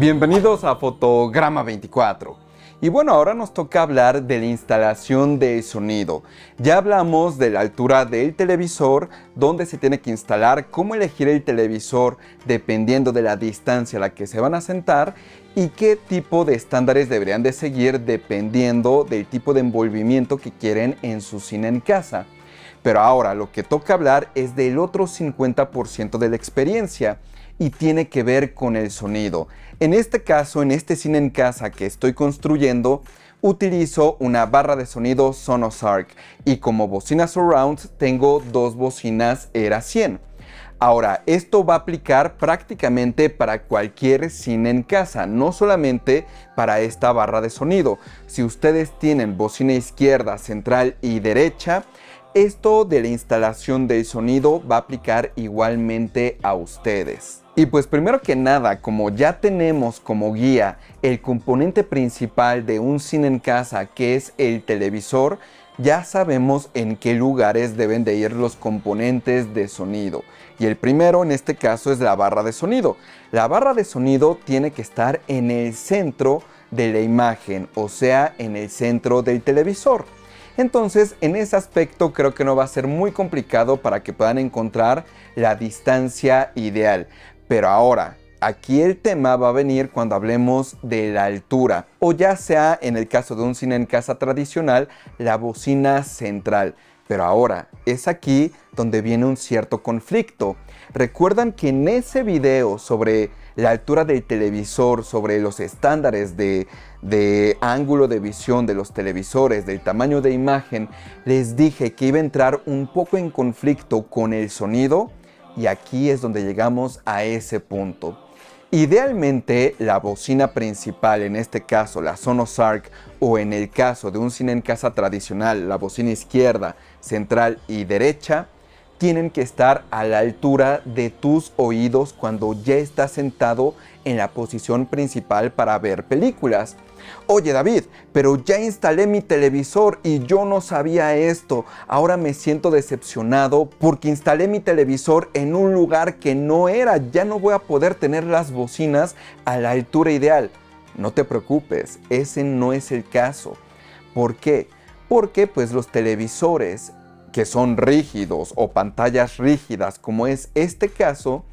Bienvenidos a Fotograma 24. Y bueno, ahora nos toca hablar de la instalación del sonido. Ya hablamos de la altura del televisor, dónde se tiene que instalar, cómo elegir el televisor dependiendo de la distancia a la que se van a sentar y qué tipo de estándares deberían de seguir dependiendo del tipo de envolvimiento que quieren en su cine en casa. Pero ahora lo que toca hablar es del otro 50% de la experiencia y tiene que ver con el sonido. En este caso, en este cine en casa que estoy construyendo, utilizo una barra de sonido Sonos Arc y como bocina surround tengo dos bocinas Era 100. Ahora, esto va a aplicar prácticamente para cualquier cine en casa, no solamente para esta barra de sonido. Si ustedes tienen bocina izquierda, central y derecha, esto de la instalación del sonido va a aplicar igualmente a ustedes. Y pues primero que nada, como ya tenemos como guía el componente principal de un cine en casa, que es el televisor, ya sabemos en qué lugares deben de ir los componentes de sonido. Y el primero en este caso es la barra de sonido. La barra de sonido tiene que estar en el centro de la imagen, o sea, en el centro del televisor. Entonces, en ese aspecto creo que no va a ser muy complicado para que puedan encontrar la distancia ideal. Pero ahora, aquí el tema va a venir cuando hablemos de la altura, o ya sea en el caso de un cine en casa tradicional, la bocina central. Pero ahora, es aquí donde viene un cierto conflicto. ¿Recuerdan que en ese video sobre la altura del televisor, sobre los estándares de ángulo de visión de los televisores, del tamaño de imagen, les dije que iba a entrar un poco en conflicto con el sonido? Y aquí es donde llegamos a ese punto. Idealmente, la bocina principal, en este caso la Sonos Arc, o en el caso de un cine en casa tradicional, la bocina izquierda, central y derecha, tienen que estar a la altura de tus oídos cuando ya estás sentado en la posición principal para ver películas. Oye David, pero ya instalé mi televisor y yo no sabía esto. Ahora me siento decepcionado porque instalé mi televisor en un lugar que no era. Ya no voy a poder tener las bocinas a la altura ideal. No te preocupes, ese no es el caso. ¿Por qué? Porque pues los televisores que son rígidos o pantallas rígidas como es este caso,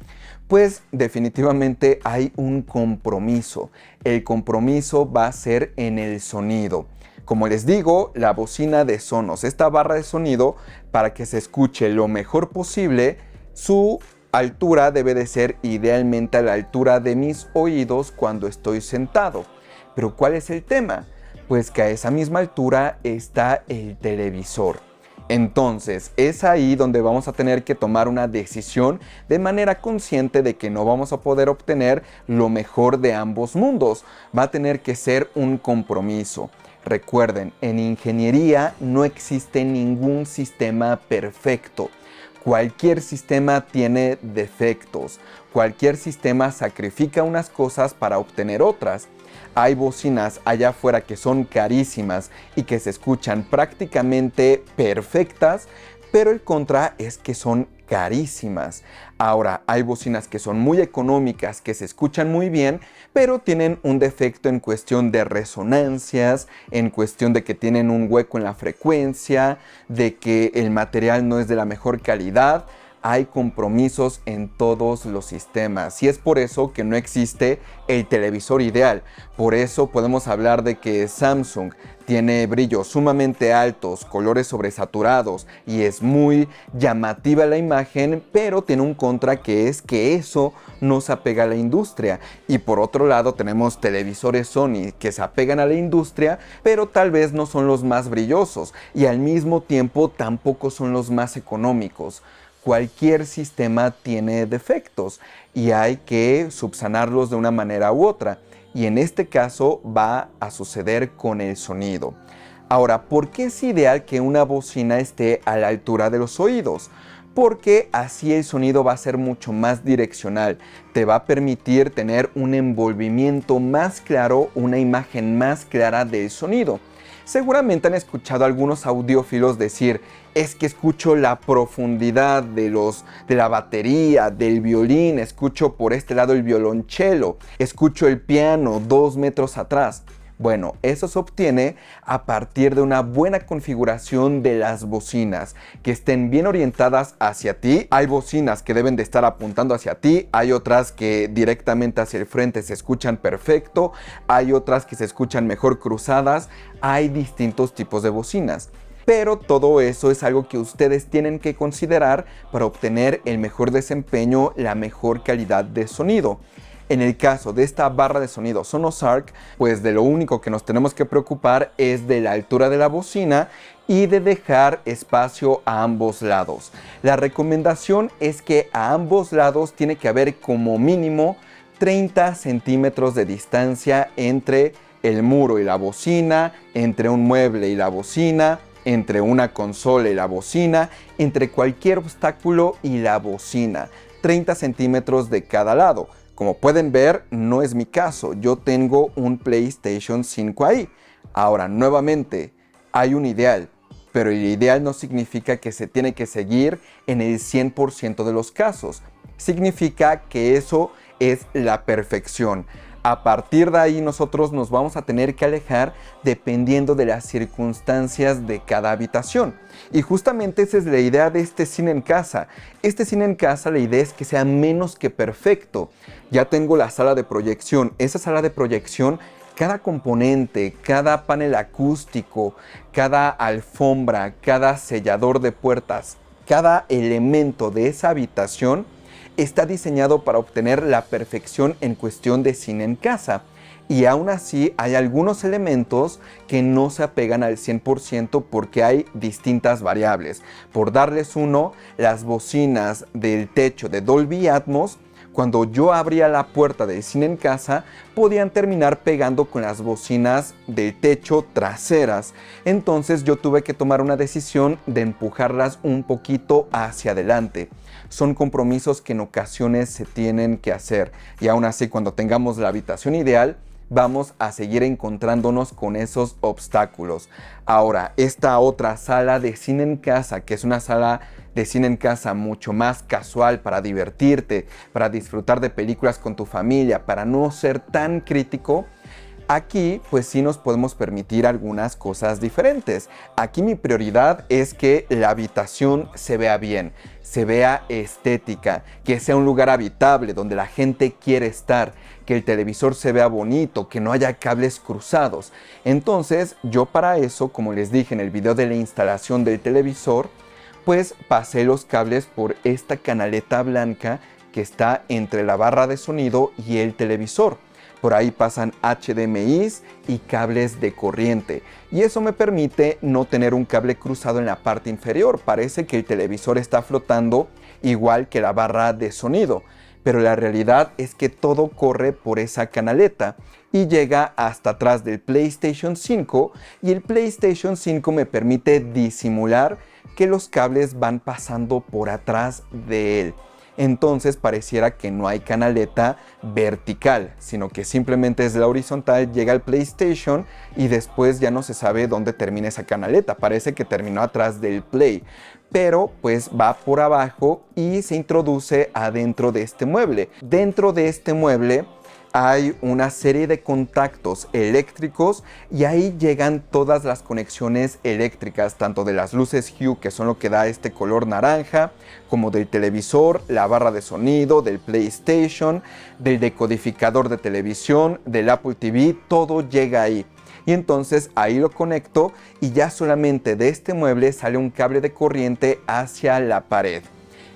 pues definitivamente hay un compromiso. El compromiso va a ser en el sonido. Como les digo, la bocina de Sonos, esta barra de sonido, para que se escuche lo mejor posible, su altura debe de ser idealmente a la altura de mis oídos cuando estoy sentado. Pero ¿cuál es el tema? Pues que a esa misma altura está el televisor. Entonces, es ahí donde vamos a tener que tomar una decisión de manera consciente de que no vamos a poder obtener lo mejor de ambos mundos. Va a tener que ser un compromiso. Recuerden, en ingeniería no existe ningún sistema perfecto. Cualquier sistema tiene defectos. Cualquier sistema sacrifica unas cosas para obtener otras. Hay bocinas allá afuera que son carísimas y que se escuchan prácticamente perfectas, pero el contra es que son carísimas. Ahora, hay bocinas que son muy económicas, que se escuchan muy bien, pero tienen un defecto en cuestión de resonancias, en cuestión de que tienen un hueco en la frecuencia, de que el material no es de la mejor calidad. Hay compromisos en todos los sistemas y es por eso que no existe el televisor ideal. Por eso podemos hablar de que Samsung tiene brillos sumamente altos, colores sobresaturados y es muy llamativa la imagen, pero tiene un contra que es que eso no se apega a la industria. Y por otro lado tenemos televisores Sony que se apegan a la industria, pero tal vez no son los más brillosos y al mismo tiempo tampoco son los más económicos. Cualquier sistema tiene defectos y hay que subsanarlos de una manera u otra. Y en este caso va a suceder con el sonido. Ahora, ¿por qué es ideal que una bocina esté a la altura de los oídos? Porque así el sonido va a ser mucho más direccional. Te va a permitir tener un envolvimiento más claro, una imagen más clara del sonido. Seguramente han escuchado a algunos audiófilos decir: es que escucho la profundidad de la batería, del violín, escucho por este lado el violonchelo, escucho el piano 2 metros atrás. Bueno, eso se obtiene a partir de una buena configuración de las bocinas, que estén bien orientadas hacia ti. Hay bocinas que deben de estar apuntando hacia ti, hay otras que directamente hacia el frente se escuchan perfecto, hay otras que se escuchan mejor cruzadas, hay distintos tipos de bocinas. Pero todo eso es algo que ustedes tienen que considerar para obtener el mejor desempeño, la mejor calidad de sonido. En el caso de esta barra de sonido Sonos Arc, pues de lo único que nos tenemos que preocupar es de la altura de la bocina y de dejar espacio a ambos lados. La recomendación es que a ambos lados tiene que haber como mínimo 30 centímetros de distancia entre el muro y la bocina, entre un mueble y la bocina, entre una consola y la bocina, entre cualquier obstáculo y la bocina. 30 centímetros de cada lado. Como pueden ver, no es mi caso, yo tengo un PlayStation 5 ahí. Ahora, nuevamente, hay un ideal, pero el ideal no significa que se tiene que seguir en el 100% de los casos. Significa que eso es la perfección. A partir de ahí nosotros nos vamos a tener que alejar dependiendo de las circunstancias de cada habitación. Y justamente esa es la idea de este cine en casa. Este cine en casa, la idea es que sea menos que perfecto. Ya tengo la sala de proyección. Esa sala de proyección, cada componente, cada panel acústico, cada alfombra, cada sellador de puertas, cada elemento de esa habitación está diseñado para obtener la perfección en cuestión de cine en casa. Y aún así hay algunos elementos que no se apegan al 100% porque hay distintas variables. Por darles uno, las bocinas del techo de Dolby Atmos, cuando yo abría la puerta del cine en casa, podían terminar pegando con las bocinas del techo traseras. Entonces yo tuve que tomar una decisión de empujarlas un poquito hacia adelante. Son compromisos que en ocasiones se tienen que hacer. Y aún así, cuando tengamos la habitación ideal, vamos a seguir encontrándonos con esos obstáculos. Ahora, esta otra sala de cine en casa, que es una sala de cine en casa mucho más casual para divertirte, para disfrutar de películas con tu familia, para no ser tan crítico, aquí pues sí nos podemos permitir algunas cosas diferentes. Aquí mi prioridad es que la habitación se vea bien, se vea estética, que sea un lugar habitable donde la gente quiere estar, que el televisor se vea bonito, que no haya cables cruzados. Entonces yo para eso, como les dije en el video de la instalación del televisor, pues pasé los cables por esta canaleta blanca que está entre la barra de sonido y el televisor. Por ahí pasan HDMIs y cables de corriente. Y eso me permite no tener un cable cruzado en la parte inferior. Parece que el televisor está flotando igual que la barra de sonido. Pero la realidad es que todo corre por esa canaleta y llega hasta atrás del PlayStation 5. Y el PlayStation 5 me permite disimular que los cables van pasando por atrás de él. Entonces pareciera que no hay canaleta vertical, sino que simplemente es la horizontal, llega al PlayStation y después ya no se sabe dónde termina esa canaleta. Parece que terminó atrás del Play, pero pues va por abajo y se introduce adentro de este mueble. Dentro de este mueble hay una serie de contactos eléctricos y ahí llegan todas las conexiones eléctricas, tanto de las luces Hue, que son lo que da este color naranja, como del televisor, la barra de sonido, del PlayStation, del decodificador de televisión, del Apple TV, todo llega ahí. Y entonces ahí lo conecto y ya solamente de este mueble sale un cable de corriente hacia la pared.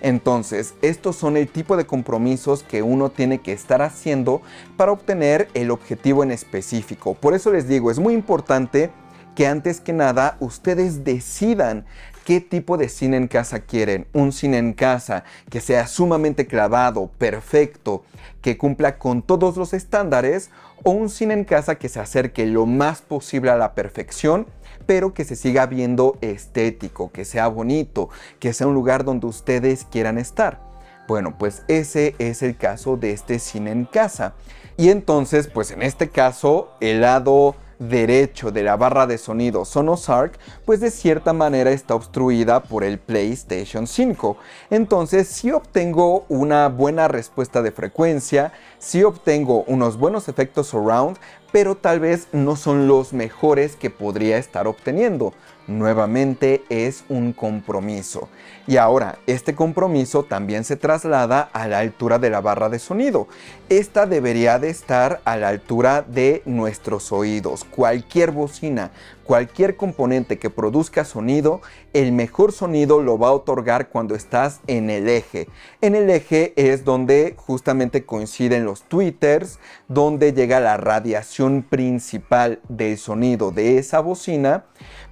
Entonces, estos son el tipo de compromisos que uno tiene que estar haciendo para obtener el objetivo en específico. Por eso les digo, es muy importante que antes que nada ustedes decidan qué tipo de cine en casa quieren. Un cine en casa que sea sumamente clavado, perfecto, que cumpla con todos los estándares, o un cine en casa que se acerque lo más posible a la perfección, pero que se siga viendo estético, que sea bonito, que sea un lugar donde ustedes quieran estar. Bueno, pues ese es el caso de este cine en casa. Y entonces, pues en este caso, el lado derecho de la barra de sonido Sonos Arc, pues de cierta manera está obstruida por el PlayStation 5. Entonces sí obtengo una buena respuesta de frecuencia, sí obtengo unos buenos efectos surround, pero tal vez no son los mejores que podría estar obteniendo. Nuevamente es un compromiso. Y ahora, este compromiso también se traslada a la altura de la barra de sonido. Esta debería de estar a la altura de nuestros oídos. Cualquier bocina, cualquier componente que produzca sonido, el mejor sonido lo va a otorgar cuando estás en el eje. En el eje es donde justamente coinciden los tweeters, donde llega la radiación principal del sonido de esa bocina,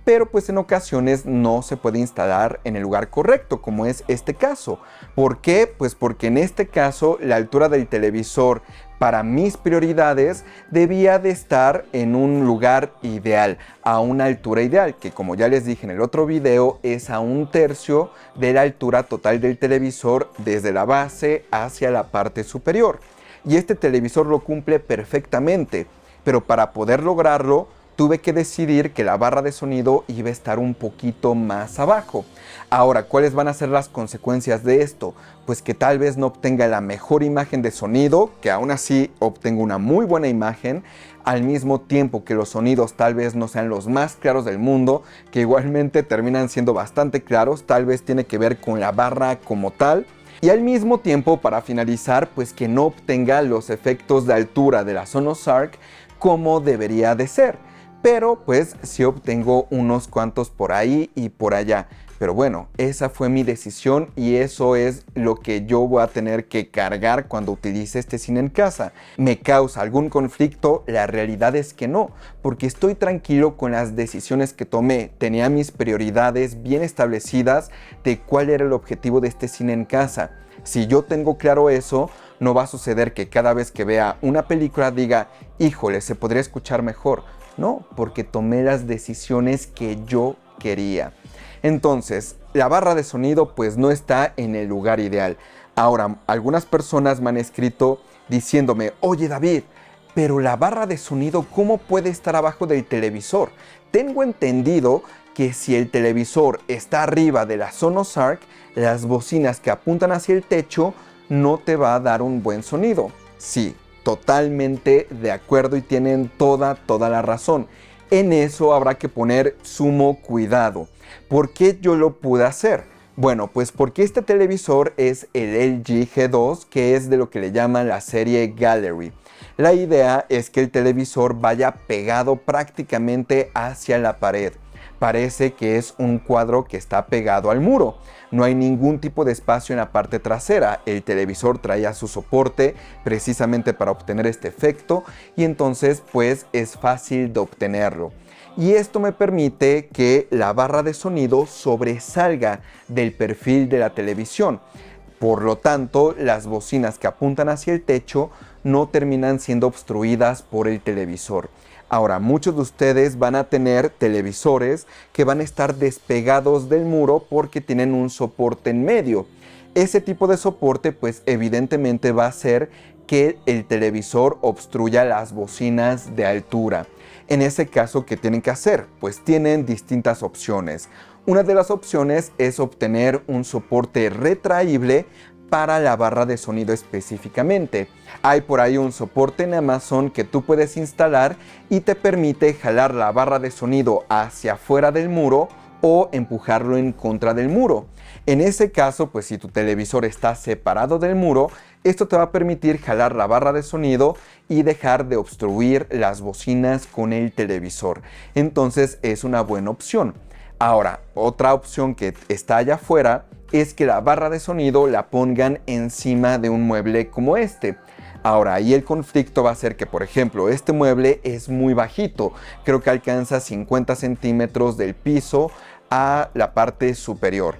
pero pues en ocasiones no se puede instalar en el lugar correcto, como es este caso. ¿Por qué? Pues porque en este caso la altura del televisor para mis prioridades debía de estar en un lugar ideal, a una altura ideal, que como ya les dije en el otro video, es a 1/3 de la altura total del televisor desde la base hacia la parte superior. Y este televisor lo cumple perfectamente, pero para poder lograrlo, tuve que decidir que la barra de sonido iba a estar un poquito más abajo. Ahora, ¿cuáles van a ser las consecuencias de esto? Pues que tal vez no obtenga la mejor imagen de sonido, que aún así obtengo una muy buena imagen, al mismo tiempo que los sonidos tal vez no sean los más claros del mundo, que igualmente terminan siendo bastante claros, tal vez tiene que ver con la barra como tal. Y al mismo tiempo, para finalizar, pues que no obtenga los efectos de altura de la Sonos Arc como debería de ser. Pero pues sí obtengo unos cuantos por ahí y por allá. Pero bueno, esa fue mi decisión y eso es lo que yo voy a tener que cargar cuando utilice este cine en casa. ¿Me causa algún conflicto? La realidad es que no, porque estoy tranquilo con las decisiones que tomé. Tenía mis prioridades bien establecidas de cuál era el objetivo de este cine en casa. Si yo tengo claro eso, no va a suceder que cada vez que vea una película diga, híjole, se podría escuchar mejor. No, porque tomé las decisiones que yo quería. Entonces, la barra de sonido pues no está en el lugar ideal. Ahora, algunas personas me han escrito diciéndome, oye David, pero la barra de sonido, ¿cómo puede estar abajo del televisor? Tengo entendido que si el televisor está arriba de la Sonos Arc, las bocinas que apuntan hacia el techo no te va a dar un buen sonido. Sí, totalmente de acuerdo y tienen toda la razón. En eso habrá que poner sumo cuidado. ¿Por qué yo lo pude hacer? Bueno, pues porque este televisor es el LG G2, que es de lo que le llaman la serie Gallery. La idea es que el televisor vaya pegado prácticamente hacia la pared. Parece que es un cuadro que está pegado al muro. No hay ningún tipo de espacio en la parte trasera. El televisor traía su soporte precisamente para obtener este efecto y entonces pues es fácil de obtenerlo. Y esto me permite que la barra de sonido sobresalga del perfil de la televisión. Por lo tanto, las bocinas que apuntan hacia el techo no terminan siendo obstruidas por el televisor. Ahora, muchos de ustedes van a tener televisores que van a estar despegados del muro porque tienen un soporte en medio. Ese tipo de soporte, pues evidentemente va a hacer que el televisor obstruya las bocinas de altura. En ese caso, ¿qué tienen que hacer? Pues tienen distintas opciones. Una de las opciones es obtener un soporte retraíble para la barra de sonido específicamente. Hay por ahí un soporte en Amazon que tú puedes instalar y te permite jalar la barra de sonido hacia afuera del muro o empujarlo en contra del muro. En ese caso, pues si tu televisor está separado del muro, esto te va a permitir jalar la barra de sonido y dejar de obstruir las bocinas con el televisor. Entonces es una buena opción. Ahora, otra opción que está allá afuera es que la barra de sonido la pongan encima de un mueble como este. Ahora, ahí el conflicto va a ser que, por ejemplo, este mueble es muy bajito. Creo que alcanza 50 centímetros del piso a la parte superior.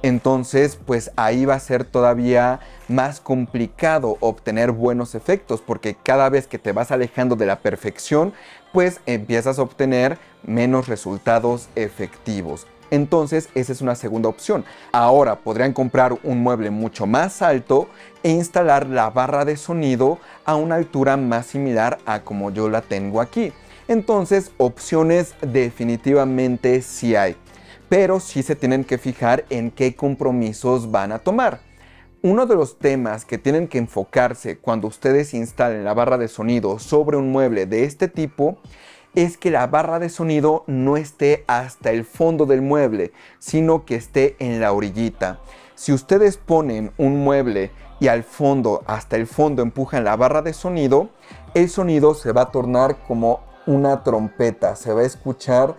Entonces, pues ahí va a ser todavía más complicado obtener buenos efectos, porque cada vez que te vas alejando de la perfección, pues empiezas a obtener menos resultados efectivos. Entonces, esa es una segunda opción. Ahora podrían comprar un mueble mucho más alto e instalar la barra de sonido a una altura más similar a como yo la tengo aquí. Entonces, opciones definitivamente sí hay, pero sí se tienen que fijar en qué compromisos van a tomar. Uno de los temas que tienen que enfocarse cuando ustedes instalen la barra de sonido sobre un mueble de este tipo es que la barra de sonido no esté hasta el fondo del mueble, sino que esté en la orillita. Si ustedes ponen un mueble y al fondo, hasta el fondo, empujan la barra de sonido, el sonido se va a tornar como una trompeta, se va a escuchar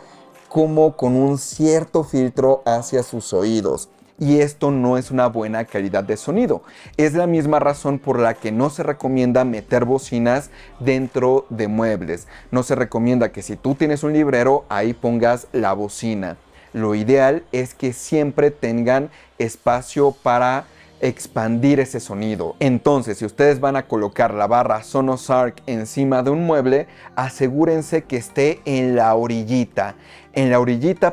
como con un cierto filtro hacia sus oídos. Y esto no es una buena calidad de sonido. Es la misma razón por la que no se recomienda meter bocinas dentro de muebles. No se recomienda que si tú tienes un librero, ahí pongas la bocina. Lo ideal es que siempre tengan espacio para expandir ese sonido. Entonces, si ustedes van a colocar la barra Sonos Arc encima de un mueble, asegúrense que esté en la orillita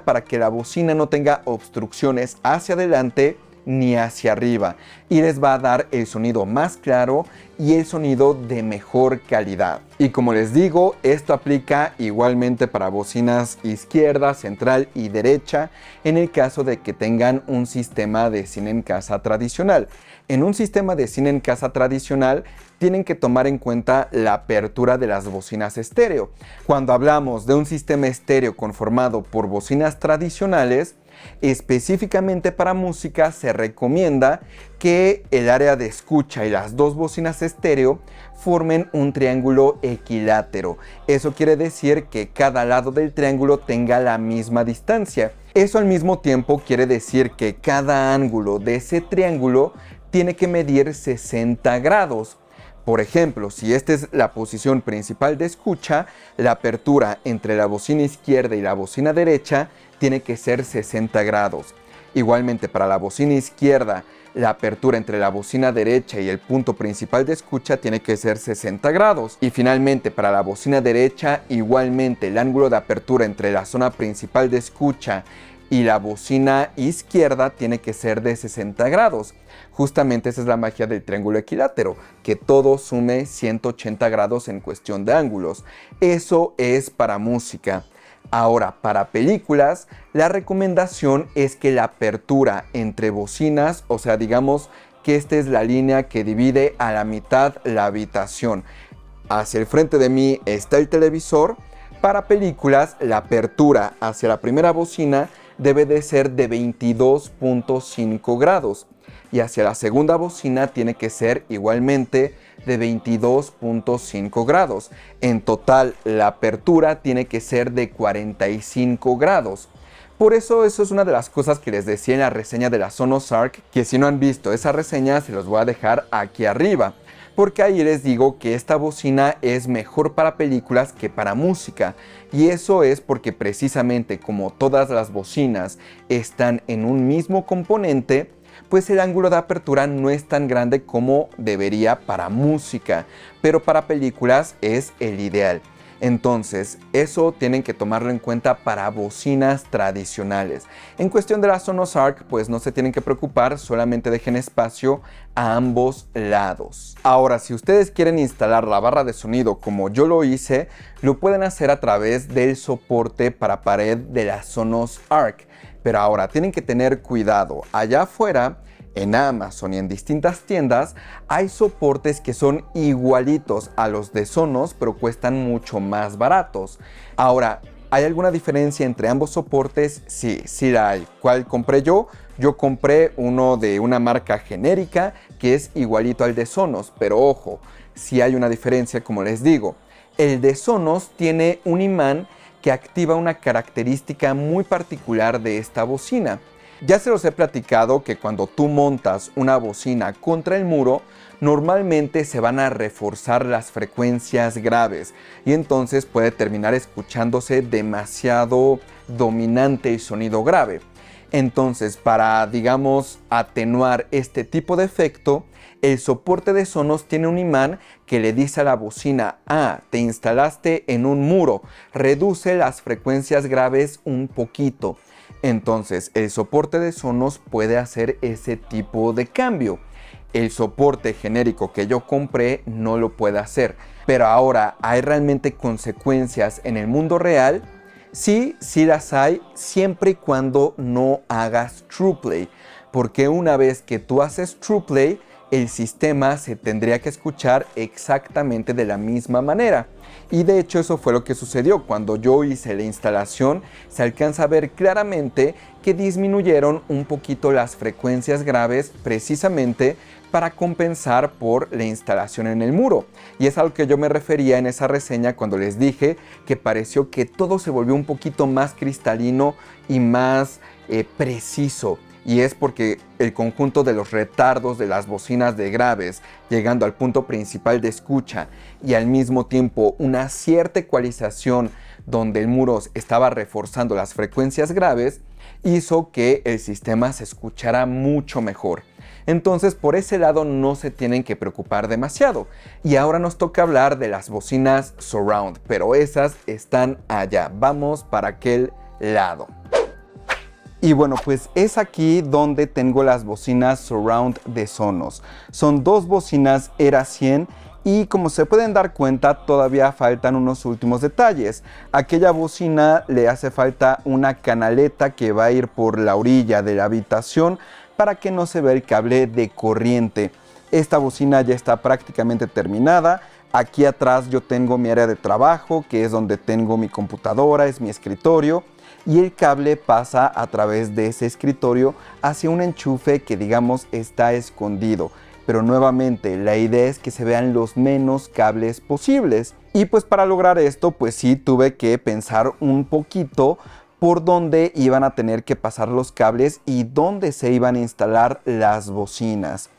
para que la bocina no tenga obstrucciones hacia adelante ni hacia arriba, y les va a dar el sonido más claro y el sonido de mejor calidad. Y como les digo, esto aplica igualmente para bocinas izquierda, central y derecha en el caso de que tengan un sistema de cine en casa tradicional. En un sistema de cine en casa tradicional tienen que tomar en cuenta la apertura de las bocinas estéreo. Cuando hablamos de un sistema estéreo conformado por bocinas tradicionales, específicamente para música se recomienda que el área de escucha y las dos bocinas estéreo formen un triángulo equilátero. Eso quiere decir que cada lado del triángulo tenga la misma distancia. Eso al mismo tiempo quiere decir que cada ángulo de ese triángulo tiene que medir 60 grados. Por ejemplo, si esta es la posición principal de escucha, la apertura entre la bocina izquierda y la bocina derecha tiene que ser 60 grados. Igualmente para la bocina izquierda, la apertura entre la bocina derecha y el punto principal de escucha tiene que ser 60 grados. Y finalmente para la bocina derecha, igualmente el ángulo de apertura entre la zona principal de escucha y la bocina izquierda tiene que ser de 60 grados. Justamente esa es la magia del triángulo equilátero, que todo sume 180 grados en cuestión de ángulos. Eso es para música. Ahora, para películas, la recomendación es que la apertura entre bocinas, o sea, digamos que esta es la línea que divide a la mitad la habitación. Hacia el frente de mí está el televisor. Para películas, la apertura hacia la primera bocina debe de ser de 22.5 grados y hacia la segunda bocina tiene que ser igualmente de 22.5 grados. En total, la apertura tiene que ser de 45 grados. Por eso es una de las cosas que les decía en la reseña de la Sonos Arc, que si no han visto esa reseña se los voy a dejar aquí arriba. Porque ahí les digo que esta bocina es mejor para películas que para música. Y eso es porque precisamente como todas las bocinas están en un mismo componente, pues el ángulo de apertura no es tan grande como debería para música, pero para películas es el ideal. Entonces, eso tienen que tomarlo en cuenta para bocinas tradicionales. En cuestión de la Sonos Arc, pues no se tienen que preocupar, solamente dejen espacio a ambos lados. Ahora, si ustedes quieren instalar la barra de sonido como yo lo hice, lo pueden hacer a través del soporte para pared de la Sonos Arc. Pero ahora tienen que tener cuidado. Allá afuera, en Amazon y en distintas tiendas, hay soportes que son igualitos a los de Sonos, pero cuestan mucho más baratos. Ahora, ¿hay alguna diferencia entre ambos soportes? Sí, sí la hay. ¿Cuál compré yo? Yo compré uno de una marca genérica que es igualito al de Sonos, pero ojo, sí hay una diferencia, como les digo. El de Sonos tiene un imán que activa una característica muy particular de esta bocina. Ya se los he platicado que cuando tú montas una bocina contra el muro, normalmente se van a reforzar las frecuencias graves y entonces puede terminar escuchándose demasiado dominante el sonido grave. Entonces, para, digamos, atenuar este tipo de efecto, el soporte de Sonos tiene un imán que le dice a la bocina: ah, te instalaste en un muro, reduce las frecuencias graves un poquito. Entonces, el soporte de Sonos puede hacer ese tipo de cambio. el soporte genérico que yo compré no lo puede hacer. Pero ahora, ¿hay realmente consecuencias en el mundo real? Sí, sí las hay, siempre y cuando no hagas TruePlay, porque una vez que tú haces TruePlay, el sistema se tendría que escuchar exactamente de la misma manera. Y de hecho eso fue lo que sucedió. Cuando yo hice la instalación, se alcanza a ver claramente que disminuyeron un poquito las frecuencias graves precisamente para compensar por la instalación en el muro. Y es a lo que yo me refería en esa reseña cuando les dije que pareció que todo se volvió un poquito más cristalino y más preciso. Y es porque el conjunto de los retardos de las bocinas de graves, llegando al punto principal de escucha, y al mismo tiempo una cierta ecualización donde el muro estaba reforzando las frecuencias graves, hizo que el sistema se escuchara mucho mejor. Entonces por ese lado no se tienen que preocupar demasiado. Y ahora nos toca hablar de las bocinas surround, pero esas están allá. Vamos para aquel lado. Y bueno, pues es aquí donde tengo las bocinas surround de Sonos. Son dos bocinas Era 100 y como se pueden dar cuenta todavía faltan unos últimos detalles. Aquella bocina le hace falta una canaleta que va a ir por la orilla de la habitación para que no se vea el cable de corriente. Esta bocina ya está prácticamente terminada. Aquí atrás yo tengo mi área de trabajo, que es donde tengo mi computadora, es mi escritorio. Y el cable pasa a través de ese escritorio hacia un enchufe que digamos está escondido. Pero nuevamente la idea es que se vean los menos cables posibles. Y pues para lograr esto pues sí tuve que pensar un poquito por dónde iban a tener que pasar los cables y dónde se iban a instalar las bocinas.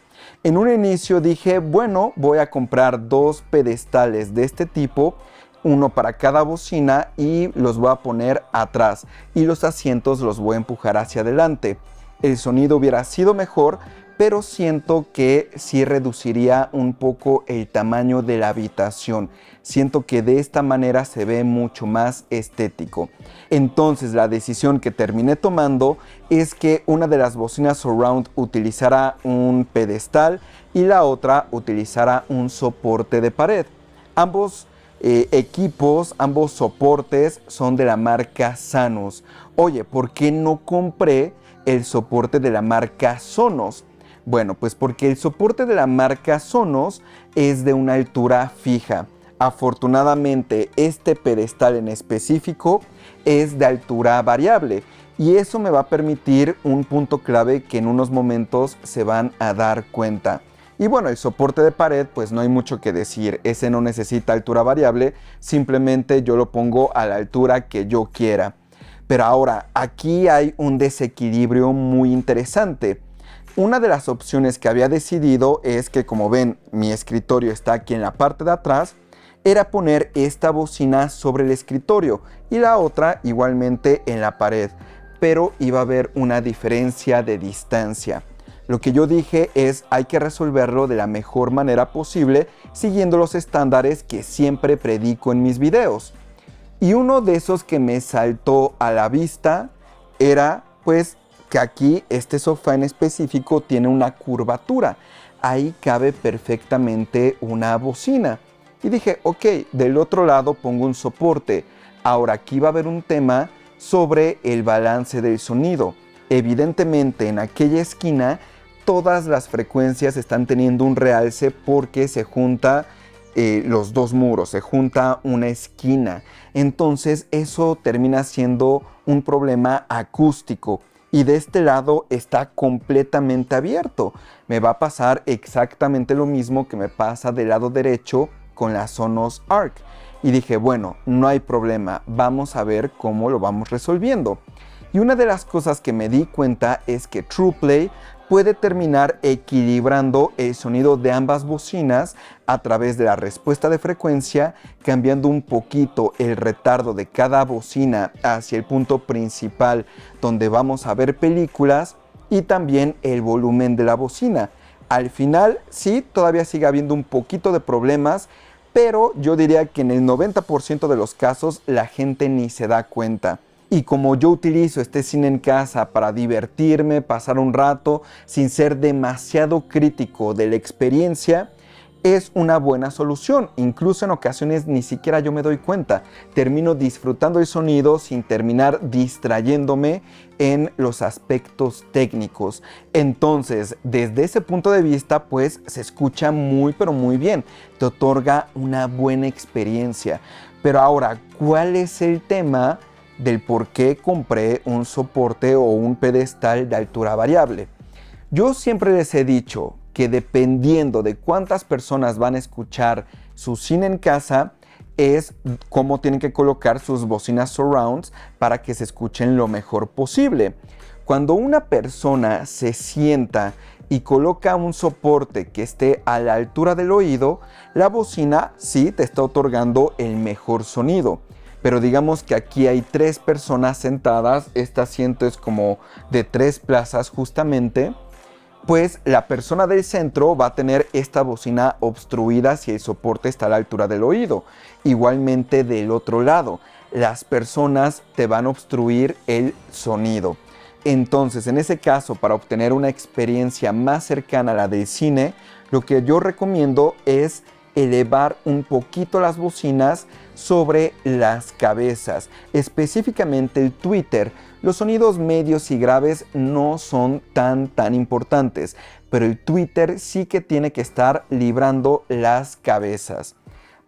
En un inicio dije, bueno, voy a comprar dos pedestales de este tipo, uno para cada bocina y los voy a poner atrás y los asientos los voy a empujar hacia adelante. El sonido hubiera sido mejor, pero siento que sí reduciría un poco el tamaño de la habitación. Siento que de esta manera se ve mucho más estético. Entonces la decisión que terminé tomando es que una de las bocinas surround utilizará un pedestal y la otra utilizará un soporte de pared. Ambos equipos, ambos soportes son de la marca Sanus. Oye, ¿por qué no compré el soporte de la marca Sonos? Bueno, pues porque el soporte de la marca Sonos es de una altura fija. Afortunadamente, este pedestal en específico es de altura variable y eso me va a permitir un punto clave que en unos momentos se van a dar cuenta. Y bueno, el soporte de pared, pues no hay mucho que decir, ese no necesita altura variable, simplemente yo lo pongo a la altura que yo quiera. Pero ahora, aquí hay un desequilibrio muy interesante. Una de las opciones que había decidido es que, como ven, mi escritorio está aquí en la parte de atrás, era poner esta bocina sobre el escritorio y la otra igualmente en la pared, pero iba a haber una diferencia de distancia. Lo que yo dije es hay que resolverlo de la mejor manera posible siguiendo los estándares que siempre predico en mis videos. Y uno de esos que me saltó a la vista era pues que aquí este sofá en específico tiene una curvatura. Ahí cabe perfectamente una bocina. Y dije, ok, del otro lado pongo un soporte. Ahora aquí va a haber un tema sobre el balance del sonido. Evidentemente en aquella esquina todas las frecuencias están teniendo un realce porque se junta los dos muros, se junta una esquina. Entonces eso termina siendo un problema acústico. Y de este lado está completamente abierto. Me va a pasar exactamente lo mismo que me pasa del lado derecho con la Sonos Arc. Y dije, bueno, no hay problema, vamos a ver cómo lo vamos resolviendo. Y una de las cosas que me di cuenta es que TruePlay puede terminar equilibrando el sonido de ambas bocinas a través de la respuesta de frecuencia, cambiando un poquito el retardo de cada bocina hacia el punto principal donde vamos a ver películas y también el volumen de la bocina. Al final sí, todavía sigue habiendo un poquito de problemas, pero yo diría que en el 90% de los casos la gente ni se da cuenta. Y como yo utilizo este cine en casa para divertirme, pasar un rato, sin ser demasiado crítico de la experiencia, es una buena solución. Incluso en ocasiones ni siquiera yo me doy cuenta. Termino disfrutando el sonido sin terminar distrayéndome en los aspectos técnicos. Entonces, desde ese punto de vista, pues se escucha muy pero muy bien. Te otorga una buena experiencia. Pero ahora, ¿cuál es el tema del por qué compré un soporte o un pedestal de altura variable? Yo siempre les he dicho que dependiendo de cuántas personas van a escuchar su cine en casa, es cómo tienen que colocar sus bocinas surrounds para que se escuchen lo mejor posible. Cuando una persona se sienta y coloca un soporte que esté a la altura del oído, la bocina sí te está otorgando el mejor sonido. Pero digamos que aquí hay 3 personas sentadas, este asiento es como de 3 plazas justamente, pues la persona del centro va a tener esta bocina obstruida si el soporte está a la altura del oído. Igualmente del otro lado, las personas te van a obstruir el sonido. Entonces, en ese caso, para obtener una experiencia más cercana a la del cine, lo que yo recomiendo es elevar un poquito las bocinas sobre las cabezas, específicamente el tweeter. Los sonidos medios y graves no son tan importantes, pero el tweeter sí que tiene que estar librando las cabezas.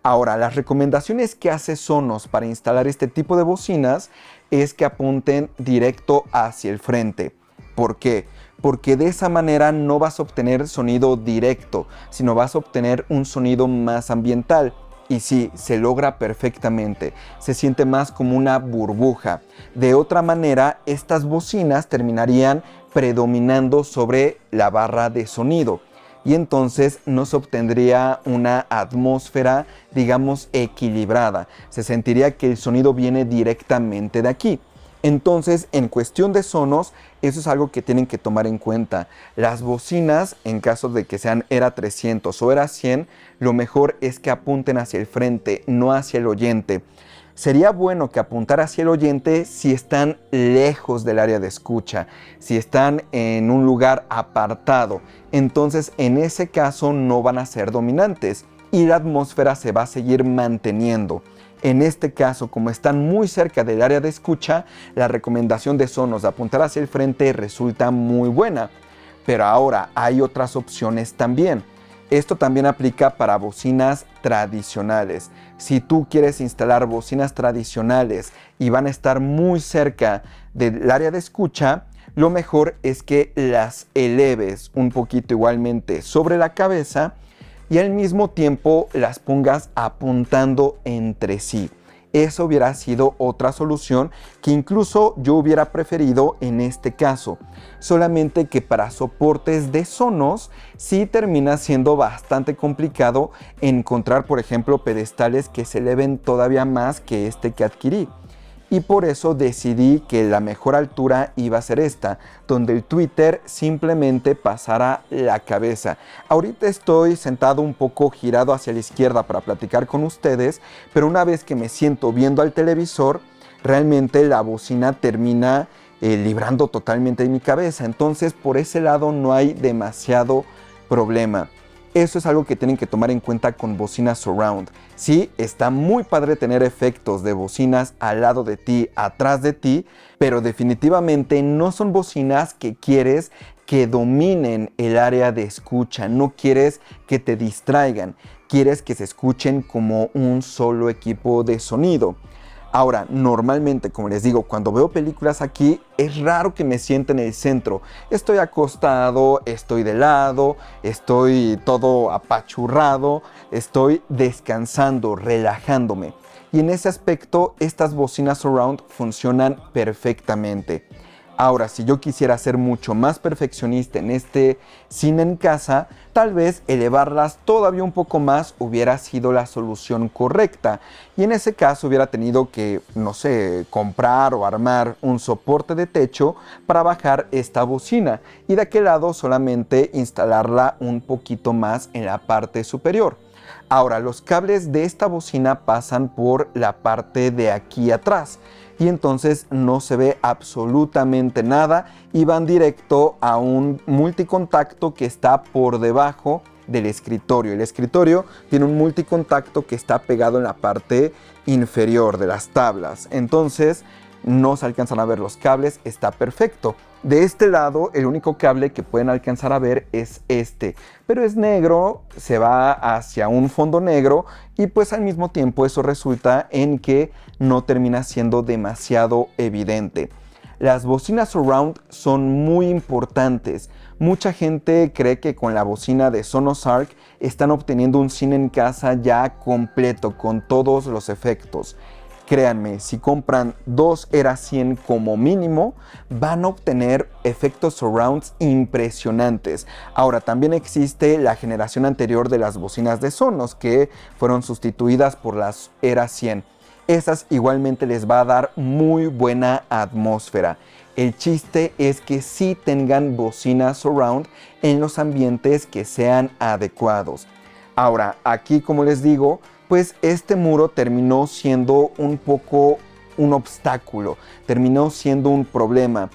Ahora, las recomendaciones que hace Sonos para instalar este tipo de bocinas es que apunten directo hacia el frente. ¿Por qué? Porque de esa manera no vas a obtener sonido directo, sino vas a obtener un sonido más ambiental. Y sí, se logra perfectamente, se siente más como una burbuja. De otra manera, estas bocinas terminarían predominando sobre la barra de sonido. Y entonces no se obtendría una atmósfera, digamos, equilibrada. Se sentiría que el sonido viene directamente de aquí. Entonces, en cuestión de Sonos, eso es algo que tienen que tomar en cuenta. Las bocinas, en caso de que sean ERA 300 o ERA 100, lo mejor es que apunten hacia el frente, no hacia el oyente. Sería bueno que apuntar hacia el oyente si están lejos del área de escucha, si están en un lugar apartado. Entonces, en ese caso no van a ser dominantes y la atmósfera se va a seguir manteniendo. En este caso, como están muy cerca del área de escucha, la recomendación de Sonos de apuntar hacia el frente resulta muy buena. Pero ahora hay otras opciones también. Esto también aplica para bocinas tradicionales. Si tú quieres instalar bocinas tradicionales y van a estar muy cerca del área de escucha, lo mejor es que las eleves un poquito igualmente sobre la cabeza y al mismo tiempo las pongas apuntando entre sí. Eso hubiera sido otra solución que incluso yo hubiera preferido en este caso. Solamente que para soportes de Sonos sí termina siendo bastante complicado encontrar, por ejemplo, pedestales que se eleven todavía más que este que adquirí. Y por eso decidí que la mejor altura iba a ser esta, donde el tweeter simplemente pasara la cabeza. Ahorita estoy sentado un poco girado hacia la izquierda para platicar con ustedes, pero una vez que me siento viendo al televisor, realmente la bocina termina librando totalmente de mi cabeza. Entonces, por ese lado no hay demasiado problema. Eso es algo que tienen que tomar en cuenta con bocinas surround. Sí, está muy padre tener efectos de bocinas al lado de ti, atrás de ti, pero definitivamente no son bocinas que quieres que dominen el área de escucha, no quieres que te distraigan, quieres que se escuchen como un solo equipo de sonido. Ahora, normalmente, como les digo, cuando veo películas aquí, es raro que me siente en el centro. Estoy acostado, estoy de lado, estoy todo apachurrado, estoy descansando, relajándome. Y en ese aspecto, estas bocinas surround funcionan perfectamente. Ahora, si yo quisiera ser mucho más perfeccionista en este cine en casa, tal vez elevarlas todavía un poco más hubiera sido la solución correcta. Y en ese caso hubiera tenido que, no sé, comprar o armar un soporte de techo para bajar esta bocina. Y de aquel lado solamente instalarla un poquito más en la parte superior. Ahora, los cables de esta bocina pasan por la parte de aquí atrás. y entonces no se ve absolutamente nada y van directo a un multicontacto que está por debajo del escritorio. El escritorio tiene un multicontacto que está pegado en la parte inferior de las tablas, entonces no se alcanzan a ver los cables, está perfecto. De este lado, el único cable que pueden alcanzar a ver es este, pero es negro, se va hacia un fondo negro y pues al mismo tiempo eso resulta en que no termina siendo demasiado evidente. Las bocinas surround son muy importantes. Mucha gente cree que con la bocina de Sonos Arc están obteniendo un cine en casa ya completo con todos los efectos. Créanme, si compran 2 Era 100 como mínimo, van a obtener efectos surrounds impresionantes. Ahora, también existe la generación anterior de las bocinas de Sonos, que fueron sustituidas por las Era 100. Esas igualmente les va a dar muy buena atmósfera. El chiste es que sí tengan bocinas surround en los ambientes que sean adecuados. Ahora, aquí como les digo, pues este muro terminó siendo un poco un obstáculo, terminó siendo un problema,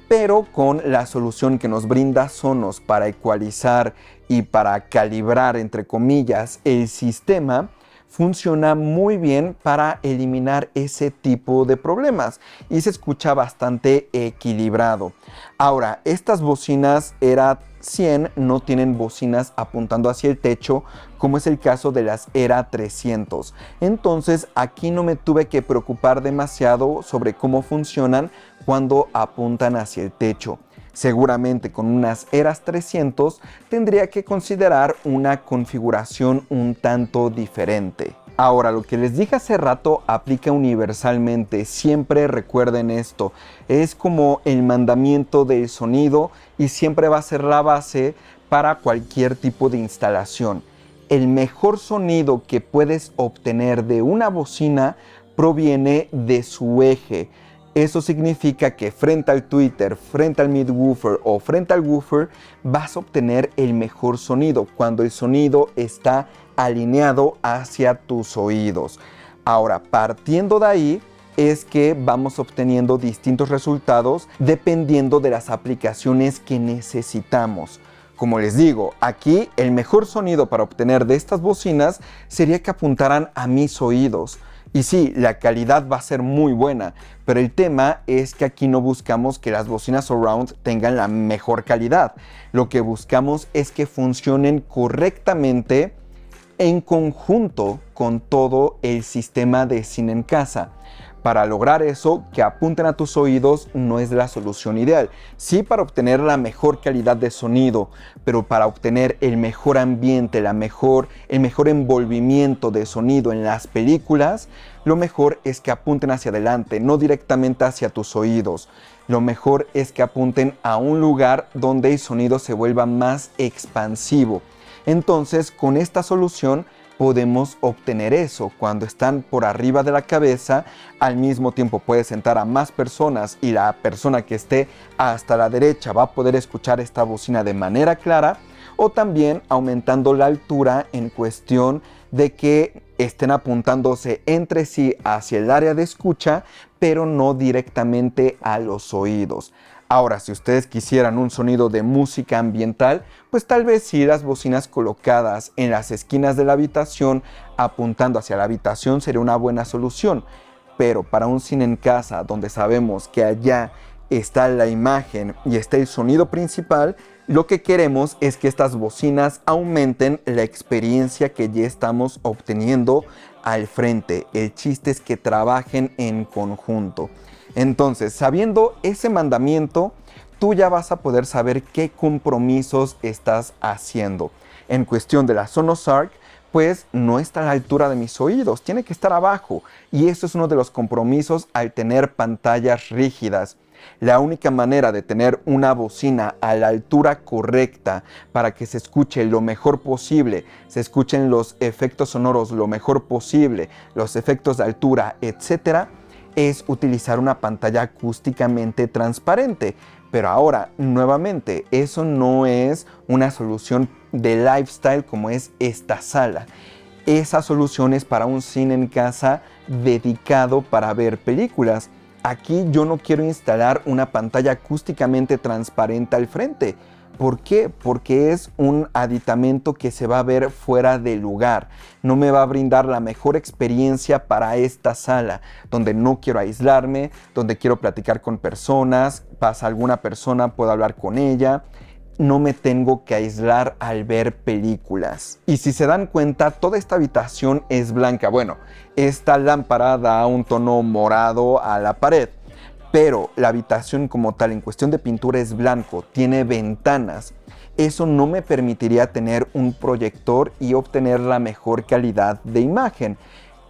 pero con la solución que nos brinda Sonos para ecualizar y para calibrar, entre comillas, el sistema, funciona muy bien para eliminar ese tipo de problemas y se escucha bastante equilibrado. Ahora, estas bocinas Era 100 no tienen bocinas apuntando hacia el techo como es el caso de las Era 300. Entonces aquí no me tuve que preocupar demasiado sobre cómo funcionan cuando apuntan hacia el techo. Seguramente con unas Eras 300 tendría que considerar una configuración un tanto diferente. Ahora, lo que les dije hace rato aplica universalmente, siempre recuerden esto, es como el mandamiento del sonido y siempre va a ser la base para cualquier tipo de instalación. El mejor sonido que puedes obtener de una bocina proviene de su eje. Eso significa que frente al tweeter, frente al midwoofer o frente al woofer vas a obtener el mejor sonido cuando el sonido está alineado hacia tus oídos. Ahora, partiendo de ahí es que vamos obteniendo distintos resultados dependiendo de las aplicaciones que necesitamos. Como les digo, aquí el mejor sonido para obtener de estas bocinas sería que apuntaran a mis oídos. Y sí, la calidad va a ser muy buena, pero el tema es que aquí no buscamos que las bocinas surround tengan la mejor calidad. Lo que buscamos es que funcionen correctamente en conjunto con todo el sistema de cine en casa. Para lograr eso, que apunten a tus oídos no es la solución ideal. Sí, para obtener la mejor calidad de sonido, pero para obtener el mejor ambiente, el mejor envolvimiento de sonido en las películas, lo mejor es que apunten hacia adelante, no directamente hacia tus oídos. Lo mejor es que apunten a un lugar donde el sonido se vuelva más expansivo. Entonces, con esta solución podemos obtener eso. Cuando están por arriba de la cabeza, al mismo tiempo puedes sentar a más personas y la persona que esté hasta la derecha va a poder escuchar esta bocina de manera clara, o también aumentando la altura en cuestión de que estén apuntándose entre sí hacia el área de escucha, pero no directamente a los oídos. Ahora, si ustedes quisieran un sonido de música ambiental, pues tal vez sí las bocinas colocadas en las esquinas de la habitación, apuntando hacia la habitación, sería una buena solución. Pero para un cine en casa, donde sabemos que allá está la imagen y está el sonido principal, lo que queremos es que estas bocinas aumenten la experiencia que ya estamos obteniendo al frente. El chiste es que trabajen en conjunto. Entonces, sabiendo ese mandamiento, tú ya vas a poder saber qué compromisos estás haciendo. En cuestión de la Sonos Arc, pues no está a la altura de mis oídos, tiene que estar abajo. Y eso es uno de los compromisos al tener pantallas rígidas. La única manera de tener una bocina a la altura correcta para que se escuche lo mejor posible, se escuchen los efectos sonoros lo mejor posible, los efectos de altura, etcétera, es utilizar una pantalla acústicamente transparente. Pero ahora, nuevamente, eso no es una solución de lifestyle como es esta sala. Esa solución es para un cine en casa dedicado para ver películas. Aquí yo no quiero instalar una pantalla acústicamente transparente al frente. ¿Por qué? Porque es un aditamento que se va a ver fuera de lugar. No me va a brindar la mejor experiencia para esta sala, donde no quiero aislarme, donde quiero platicar con personas, pasa alguna persona, puedo hablar con ella. No me tengo que aislar al ver películas. Y si se dan cuenta, toda esta habitación es blanca. Bueno, esta lámpara da un tono morado a la pared, pero la habitación como tal en cuestión de pintura es blanco, tiene ventanas. Eso no me permitiría tener un proyector y obtener la mejor calidad de imagen.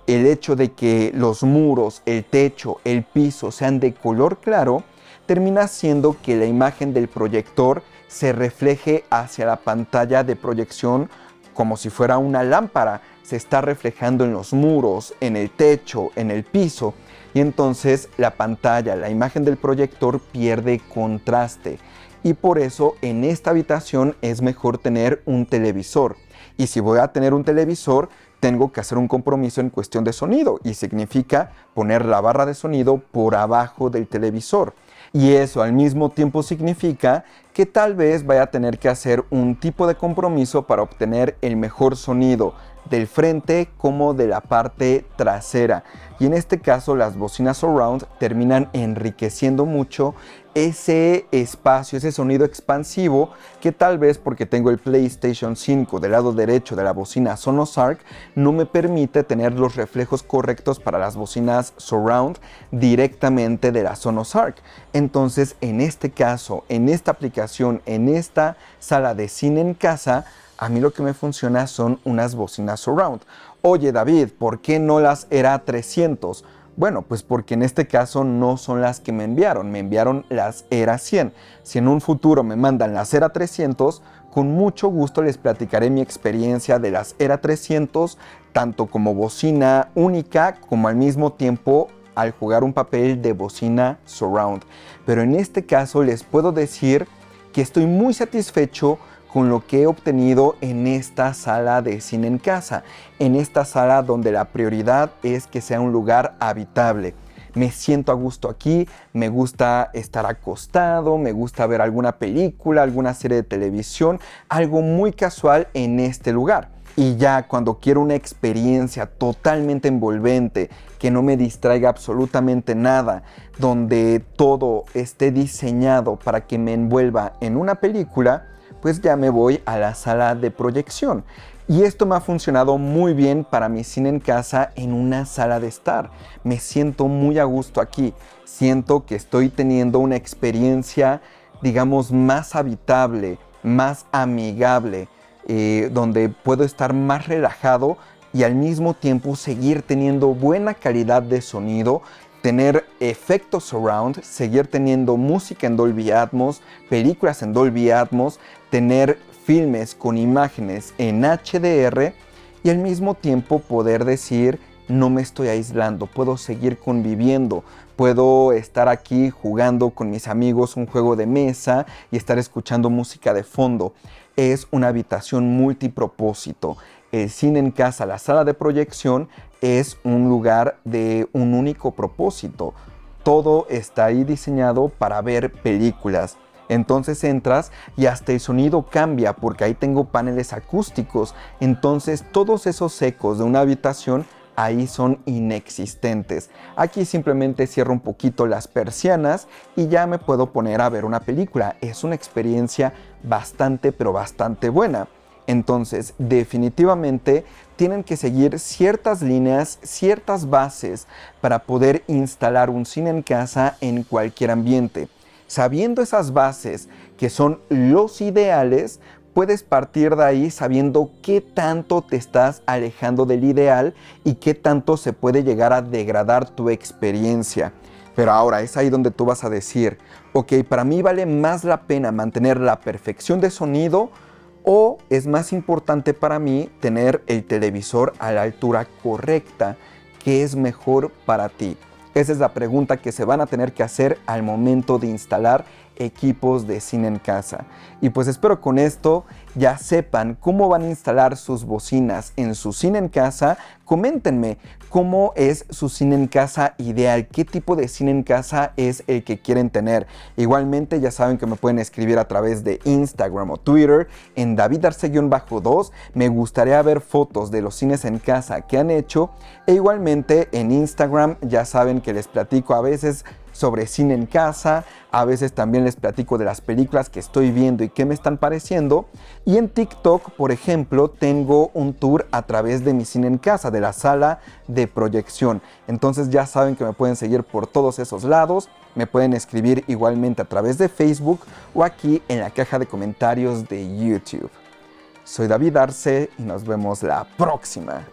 El hecho de que los muros, el techo, el piso sean de color claro, termina haciendo que la imagen del proyector se refleje hacia la pantalla de proyección como si fuera una lámpara. Se está reflejando en los muros, en el techo, en el piso, y entonces la pantalla, la imagen del proyector pierde contraste. Y por eso en esta habitación es mejor tener un televisor. Y si voy a tener un televisor, tengo que hacer un compromiso en cuestión de sonido, y significa poner la barra de sonido por abajo del televisor. Y eso al mismo tiempo significa que tal vez vaya a tener que hacer un tipo de compromiso para obtener el mejor sonido del frente como de la parte trasera. Y en este caso las bocinas surround terminan enriqueciendo mucho ese espacio, ese sonido expansivo que tal vez porque tengo el PlayStation 5 del lado derecho de la bocina Sonos Arc no me permite tener los reflejos correctos para las bocinas surround directamente de la Sonos Arc. Entonces en este caso, en esta aplicación, en esta sala de cine en casa, a mí lo que me funciona son unas bocinas surround. Oye David, ¿por qué no las Era 300? Bueno, pues porque en este caso no son las que me enviaron las Era 100. Si en un futuro me mandan las Era 300, con mucho gusto les platicaré mi experiencia de las Era 300, tanto como bocina única como al mismo tiempo al jugar un papel de bocina surround. Pero en este caso les puedo decir que estoy muy satisfecho con lo que he obtenido en esta sala de cine en casa, en esta sala donde la prioridad es que sea un lugar habitable. Me siento a gusto aquí, me gusta estar acostado, me gusta ver alguna película, alguna serie de televisión, algo muy casual en este lugar. Y ya cuando quiero una experiencia totalmente envolvente, que no me distraiga absolutamente nada, donde todo esté diseñado para que me envuelva en una película, pues ya me voy a la sala de proyección. Y esto me ha funcionado muy bien para mi cine en casa en una sala de estar. Me siento muy a gusto aquí. Siento que estoy teniendo una experiencia, digamos, más habitable, más amigable, donde puedo estar más relajado y al mismo tiempo seguir teniendo buena calidad de sonido, tener efectos surround, seguir teniendo música en Dolby Atmos, películas en Dolby Atmos, tener filmes con imágenes en HDR y al mismo tiempo poder decir no me estoy aislando, puedo seguir conviviendo, puedo estar aquí jugando con mis amigos un juego de mesa y estar escuchando música de fondo. Es una habitación multipropósito. El cine en casa, la sala de proyección, es un lugar de un único propósito. Todo está ahí diseñado para ver películas. Entonces entras y hasta el sonido cambia porque ahí tengo paneles acústicos. Entonces todos esos ecos de una habitación ahí son inexistentes. Aquí simplemente cierro un poquito las persianas y ya me puedo poner a ver una película. Es una experiencia bastante pero bastante buena. Entonces, definitivamente tienen que seguir ciertas líneas, ciertas bases para poder instalar un cine en casa en cualquier ambiente. Sabiendo esas bases, que son los ideales, puedes partir de ahí sabiendo qué tanto te estás alejando del ideal y qué tanto se puede llegar a degradar tu experiencia. Pero ahora es ahí donde tú vas a decir, ok, para mí vale más la pena mantener la perfección de sonido o es más importante para mí tener el televisor a la altura correcta. ¿Qué es mejor para ti? Esa es la pregunta que se van a tener que hacer al momento de instalar equipos de cine en casa. Y pues espero con esto ya sepan cómo van a instalar sus bocinas en su cine en casa. Coméntenme cómo es su cine en casa ideal, qué tipo de cine en casa es el que quieren tener. Igualmente ya saben que me pueden escribir a través de Instagram o Twitter en davidarce-2. Me gustaría ver fotos de los cines en casa que han hecho, e igualmente en Instagram ya saben que les platico a veces sobre cine en casa, a veces también les platico de las películas que estoy viendo y qué me están pareciendo. Y en TikTok, por ejemplo, tengo un tour a través de mi cine en casa, de la sala de proyección. Entonces ya saben que me pueden seguir por todos esos lados, me pueden escribir igualmente a través de Facebook o aquí en la caja de comentarios de YouTube. Soy David Arce y nos vemos la próxima.